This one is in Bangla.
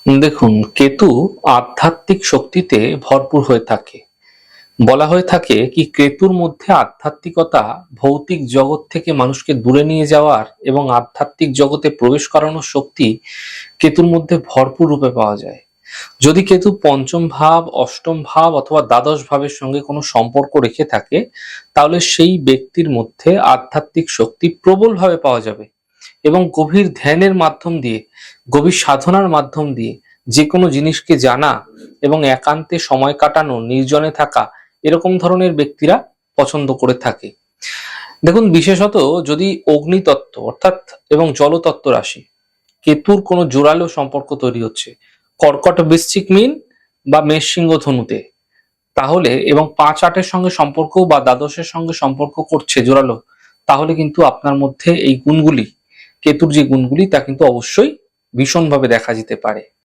দেখুন, কেতু আধ্যাত্মিক শক্তিতে ভরপুর হয়ে থাকে। বলা হয়ে থাকে কি কেতুর মধ্যে আধ্যাত্মিকতা ভৌতিক জগৎ থেকে মানুষকে দূরে নিয়ে যাওয়ার এবং আধ্যাত্মিক জগতে প্রবেশ করানোর শক্তি কেতুর মধ্যে ভরপুর রূপে পাওয়া যায়। যদি কেতু পঞ্চম ভাব, অষ্টম ভাব অথবা দ্বাদশ ভাবের সঙ্গে কোনো সম্পর্ক রেখে থাকে, তাহলে সেই ব্যক্তির মধ্যে আধ্যাত্মিক শক্তি প্রবলভাবে পাওয়া যাবে এবং গভীর ধ্যানের মাধ্যম দিয়ে, গভীর সাধনার মাধ্যম দিয়ে যে কোনো জিনিসকে জানা এবং একান্তে সময় কাটানো, নির্জনে থাকা, এরকম ধরনের ব্যক্তিরা পছন্দ করে থাকে। দেখুন, বিশেষত যদি অগ্নিতত্ত্ব অর্থাৎ এবং জলতত্ত্ব রাশি কেতুর কোনো জোরালো সম্পর্ক তৈরি হচ্ছে কর্কট বৃশ্চিক মীন বা মেষ সিংহ ধনুতে, তাহলে এবং ৫-৮-এর সঙ্গে সম্পর্ক বা দ্বাদশের সঙ্গে সম্পর্ক করছে জোরালো, তাহলে কিন্তু আপনার মধ্যে এই গুণগুলি, কেতুর যে গুণগুলি তা কিন্তু অবশ্যই ভীষণভাবে দেখা যেতে পারে।